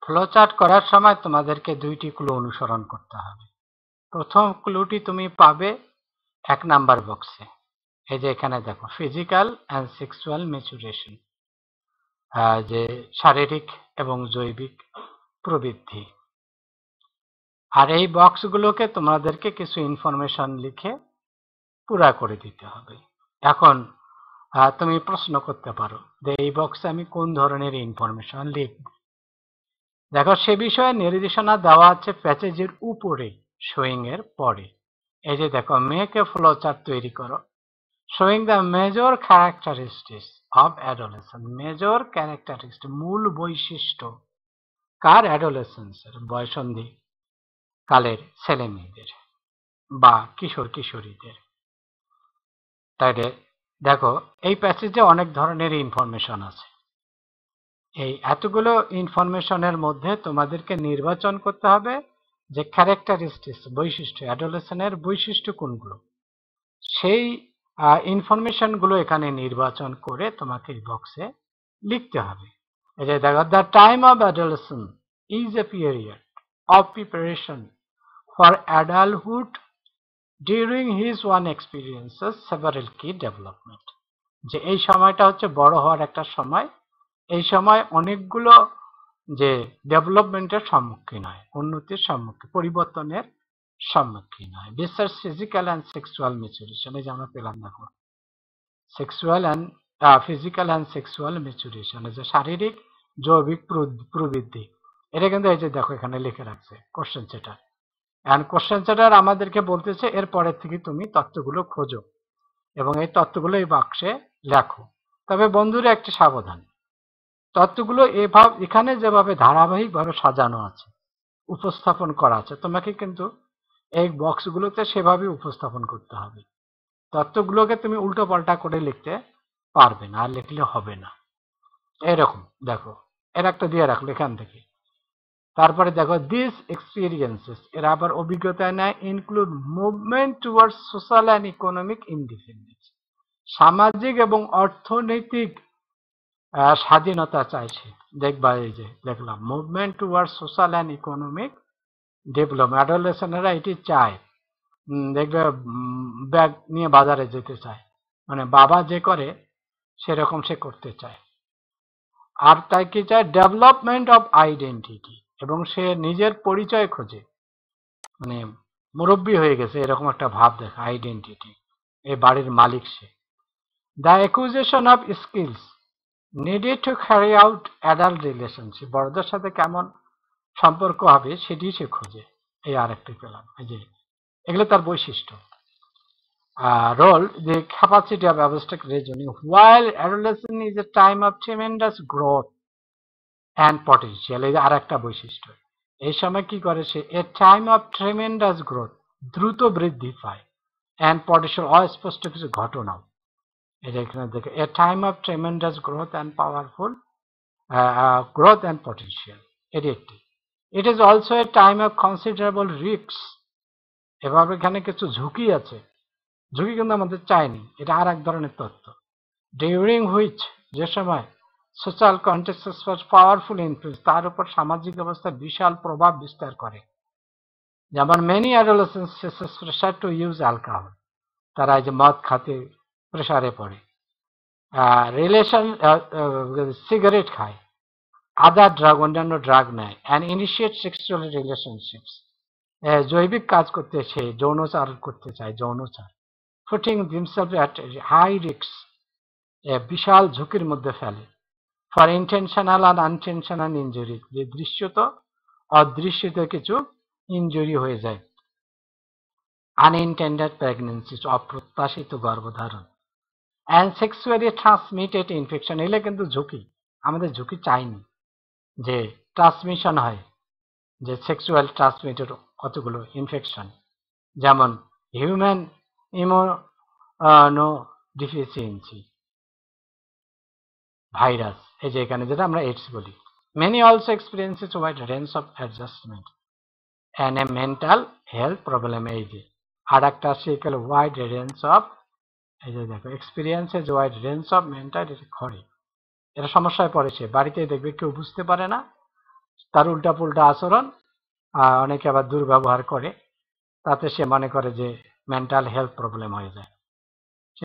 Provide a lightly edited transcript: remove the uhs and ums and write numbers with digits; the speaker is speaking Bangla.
ফ্লোচার্ট করার সময় তোমাদেরকে দুইটি ক্লু অনুসরণ করতে হবে। প্রথম ক্লুটি তুমি পাবে 1 নাম্বার বক্সে। এই যে এখানে দেখো, ফিজিক্যাল অ্যান্ড সেক্সুয়াল ম্যাচুরেশন, যে শারীরিক এবং জৈবিক প্রবৃদ্ধি। আর এই বক্সগুলোকে তোমাদেরকে কিছু ইনফরমেশন লিখে পুরা করে দিতে হবে। এখন তুমি প্রশ্ন করতে পারো যে এই বক্সে আমি কোন ধরনের ইনফরমেশন লিখব। দেখো, সে বিষয়ে নির্দেশনা দেওয়া আছে প্যাসেজের উপরে, শোয়িং এর পরে। এই যে দেখো, মেক এ ফ্লো চার্ট তৈরি করো, showing the major characteristics of adolescence. Major characteristic, মূল বৈশিষ্ট্য কার? অ্যাডোলেসেন্সের, বয়সন্ধি কালের ছেলে মেয়েদের বা কিশোর কিশোরীদের। তাইলে দেখো, এই প্যাসেজে অনেক ধরনের ইনফরমেশন আছে। এই এতগুলো ইনফরমেশনের মধ্যে তোমাদেরকে নির্বাচন করতে হবে যে ক্যারেক্টারিস্টিক্স, বৈশিষ্ট্য, অ্যাডোলেসেন্সের বৈশিষ্ট্য কোনগুলো, সেই ইনফরমেশন গুলো এখানে নির্বাচন করে তোমাকে এই বক্সে লিখতে হবে। এই যে দেখো, the time of adolescence is a period of preparation for adulthood during his one experiences several কি ডেভেলপমেন্ট। যে এই সময়টা হচ্ছে বড় হওয়ার একটা সময়। এই সময় অনেকগুলো যে ডেভেলপমেন্টের সম্মুখীন হয়, উন্নতির সম্মুখীন, পরিবর্তনের সম্মুখীন হয়। বিশেষ ফিজিক্যাল অ্যান্ড সেক্সুয়াল ম্যাচুরেশন, এই যে আমরা পেলাম দেখো, sexual and physical and sexual maturation, যে শারীরিক জৈবিক প্রবৃদ্ধি। এটা কিন্তু এই যে দেখো এখানে লিখে রাখছে কোশ্চেন সেটার। অ্যান্ড কোশ্চেন সেটার আমাদেরকে বলতেছে এর পরের থেকে তুমি তথ্যগুলো খোঁজো এবং এই তথ্যগুলো এই বাক্সে লেখো। তবে বন্ধুরা, একটি সাবধান, তথ্যগুলো এখানে যেভাবে ধারাবাহিকভাবে সাজানো আছে, উপস্থাপন করা আছে, তোমাকে কিন্তু এই বক্সগুলোতে সেভাবে উপস্থাপন করতে হবে। তথ্যগুলোকে তুমি উল্টো পাল্টা করে লিখতে পারবে না, আর লিখলে হবে না। এরকম দেখো, এর একটা দিয়ে রাখলো এখান থেকে। তারপরে দেখো, দিস এক্সপিরিয়েন্সেস, এর আবার অভিজ্ঞতা নেয়, include movement towards social and economic independence, সামাজিক এবং অর্থনৈতিক স্বাধীনতা চাইছে। দেখবা এই যে দেখলাম, movement towards social and economic development, অ্যাডোলেসেন্টরা এটি চায়। দেখবে ব্যাগ নিয়ে বাজারে যেতে চায়, মানে বাবা যে করে সেরকম সে করতে চায়। আর তাই কি চায়? ডেভেলপমেন্ট অফ আইডেন্টিটি, এবং সে নিজের পরিচয় খোঁজে, মানে মুরব্বী হয়ে গেছে এরকম একটা ভাব দেখে, আইডেন্টিটি, এই বাড়ির মালিক সে। The acquisition of skills needed to carry out adult relationship, বড়দের সাথে কেমন সম্পর্ক হবে সেটি সে খোঁজে। এই আরেকটি পেলাম, এই যে এগুলো তার বৈশিষ্ট্য। Role, the capacity of abstract reasoning. While adolescence is a time of tremendous growth and potential, এই যে আরেকটা বৈশিষ্ট্য, এই সময় কি করে সে? a time of tremendous growth, দ্রুত বৃদ্ধি পায়, and potential, অস্পষ্ট কিছু ঘটনাও। এই যে এখানে দেখো, a time of tremendous growth and powerful growth and potential, এটি একটি। It is also a time of considerable risks, এভাবে এখানে কিছু ঝুঁকি আছে। ঝুঁকি কিন্তু আমাদের চাইনি, এটা আর এক ধরনের তথ্য। ডিউরিং হুইচ, যে সময় সোশ্যাল কন্টেক্সট পাওয়ারফুল ইনফ্লুয়েন্স, তার উপর সামাজিক অবস্থা বিশাল প্রভাব বিস্তার করে। যেমন many adolescents faces pressure to use alcohol, তারা এই যে মদ খাতে প্রেসারে পড়ে, রিলেশন সিগারেট খায়, আদার ড্রাগ, অন্যান্য ড্রাগ নেয়, অ্যান্ড ইনিশিয়েট সেক্সুয়াল রিলেশনশিপস, জৈবিক কাজ করতে, সে যৌনচার করতে চায়, যৌনচার। পুটিং দিমসেলফ অ্যাট হাই রিস্ক, বিশাল ঝুঁকির মধ্যে ফেলে। ফর ইন্টেনশনাল আর আনটেনশনাল ইনজুরি, যে দৃশ্যত অদৃশ্যত কিছু ইনজুরি হয়ে যায়। আনইনটেন্ডেড প্রেগনেন্সি, অপ্রত্যাশিত গর্ভধারণ। অ্যান্ড সেক্সুয়ালি ট্রান্সমিটেড ইনফেকশন, এগুলো কিন্তু ঝুঁকি, আমাদের ঝুঁকি চাইনি যে ট্রান্সমিশন হয়, যে সেক্সুয়াল ট্রান্সমিটেড কতগুলো ইনফেকশন, যেমন হিউম্যান ইমিউনো ডিফিসিয়েন্সি ভাইরাস, এই যে এখানে যেটা আমরা এইডস বলি। Many also experiences wide range of adjustment and a mental health problem, এই যে আর একটা সেকেল ওয়াইড রেঞ্জ অফ, এই যে দেখো, experiences wide range of mental, খড়ে এরা সমস্যায় পড়েছে, বাড়িতে দেখবে কেউ বুঝতে পারে না, তার উল্টা পুল্টা আচরণ, অনেকে আবার দুর্ব্যবহার করে, তাতে সে মনে করে যে মেন্টাল হেলথ প্রবলেম হয়ে যায়।